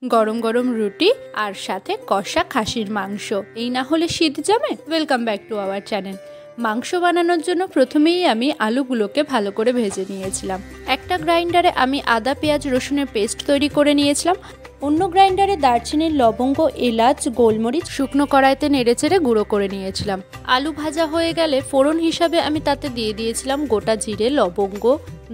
গরম গরম রুটি আর সাথে কষা খাসির মাংস। এই না হলে শীত জমে। Welcome back to our channel. মাংস বানানোর জন্য প্রথমেই আমি আলুগুলোকে ভালো করে ভেজে নিয়েছিলাম। একটা গ্রাইন্ডারে আমি আদা পেঁয়াজ রসুনের পেস্ট তৈরি করে নিয়েছিলাম। অন্য গ্রাইন্ডারে দারচিনি লবঙ্গ এলাচ গোলমরিচ শুকনো কড়াইতে নেড়েচেড়ে গুঁড়ো করে নিয়েছিলাম। আলু ভাজা হয়ে গেলে ফোড়ন হিসাবে আমি তাতে দিয়ে দিয়েছিলাম গোটা জিরে লবঙ্গ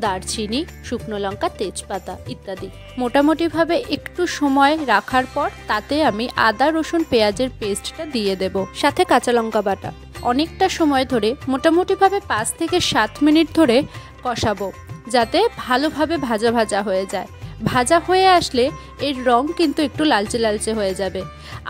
দারচিনি শুকনো লঙ্কা তেজপাতা ইত্যাদি। মোটামুটিভাবে একটু সময় রাখার পর তাতে আমি আদা রসুন পেঁয়াজের পেস্টটা দিয়ে দেব, সাথে কাঁচা লঙ্কা বাটা। অনেকটা সময় ধরে মোটামুটিভাবে 5 থেকে 7 মিনিট ধরে কষাবো, যাতে ভালোভাবে ভাজা ভাজা হয়ে যায়। ভাজা হয়ে আসলে এর রং কিন্তু একটু লালচে লালচে হয়ে যাবে।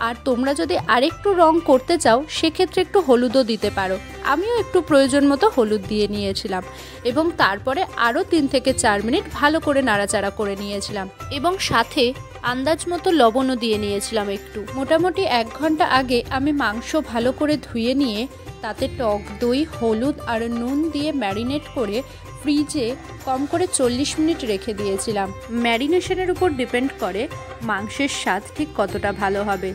আর তোমরা যদি আরেকটু রং করতে চাও সেক্ষেত্রে একটু হলুদও দিতে পারো। আমিও একটু প্রয়োজন মতো হলুদ দিয়ে নিয়েছিলাম এবং তারপরে আরও 3 থেকে 4 মিনিট ভালো করে নাড়াচাড়া করে নিয়েছিলাম এবং সাথে আন্দাজ মতো লবণও দিয়ে নিয়েছিলাম একটু। মোটামুটি 1 ঘন্টা আগে আমি মাংস ভালো করে ধুয়ে নিয়ে তাতে টক দই হলুদ আর নুন দিয়ে ম্যারিনেট করে ফ্রিজে কম করে 40 মিনিট রেখে দিয়েছিলাম। ম্যারিনেশনের উপর ডিপেন্ড করে মাংসের স্বাদ ঠিক কতটা ভালো হবে।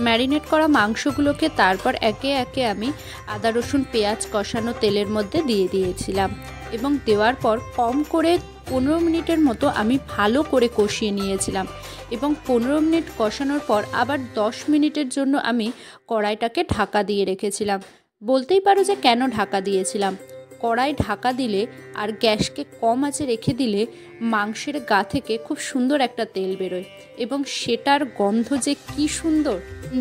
ম্যারিনেট করা মাংসগুলোকে তারপর একে একে আমি আদা রসুন পেঁয়াজ কষানো তেলের মধ্যে দিয়ে দিয়েছিলাম এবং দেওয়ার পর কম করে 15 মিনিটের মতো আমি ভালো করে কষিয়ে নিয়েছিলাম এবং 15 মিনিট কষানোর পর আবার 10 মিনিটের জন্য আমি কড়াইটাকে ঢাকা দিয়ে রেখেছিলাম। বলতেই পারো যে কেন ঢাকা দিয়েছিলাম। কড়াই ঢাকা দিলে আর গ্যাসকে কম আঁচে রেখে দিলে মাংসের গা থেকে খুব সুন্দর একটা তেল বেরোয় এবং সেটার গন্ধ যে কি সুন্দর।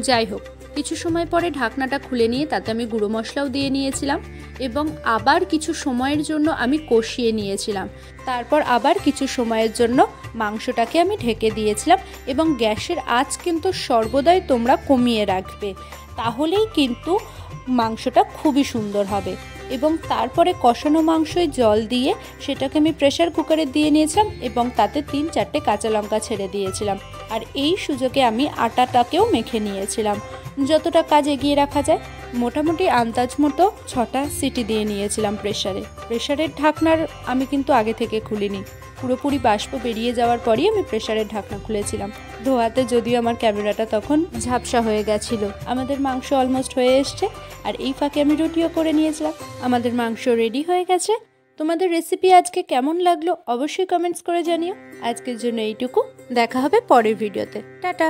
যাই হোক, কিছু সময় পরে ঢাকনাটা খুলে নিয়ে তাতে আমি গুঁড়ো মশলাও দিয়ে নিয়েছিলাম এবং আবার কিছু সময়ের জন্য আমি কষিয়ে নিয়েছিলাম। তারপর আবার কিছু সময়ের জন্য মাংসটাকে আমি ঢেকে দিয়েছিলাম এবং গ্যাসের আঁচ কিন্তু সর্বদাই তোমরা কমিয়ে রাখবে, তাহলেই কিন্তু মাংসটা খুবই সুন্দর হবে। এবং তারপরে কষানো মাংসয় জল দিয়ে সেটাকে আমি প্রেসার কুকারে দিয়ে নিয়েছিলাম এবং তাতে 3-4টে কাঁচা লঙ্কা ছেড়ে দিয়েছিলাম। আর এই সুযোগে আমি আটাটাকেও মেখে নিয়েছিলাম। যতটা কাজ এগিয়ে রাখা যায়, মোটামুটি আন্দাজ মতো 6টা সিটি দিয়ে নিয়েছিলাম প্রেসারের ঢাকনার আমি কিন্তু আগে থেকে খুলিনি। পুরোপুরি বাষ্প বেরিয়ে যাওয়ার পরই আমি প্রেসারের ঢাকনা খুলেছিলাম। ধোয়াতে যদিও আমার ক্যামেরাটা তখন ঝাপসা হয়ে গেছিল। আমাদের মাংস অলমোস্ট হয়ে এসছে আর এই ফাঁকে আমি রুটিও করে নিয়েছিলাম। আমাদের মাংস রেডি হয়ে গেছে। তোমাদের রেসিপি আজকে কেমন লাগলো অবশ্যই কমেন্টস করে জানিও। আজকের জন্য এইটুকু, দেখা হবে পরের ভিডিওতে। টাটা।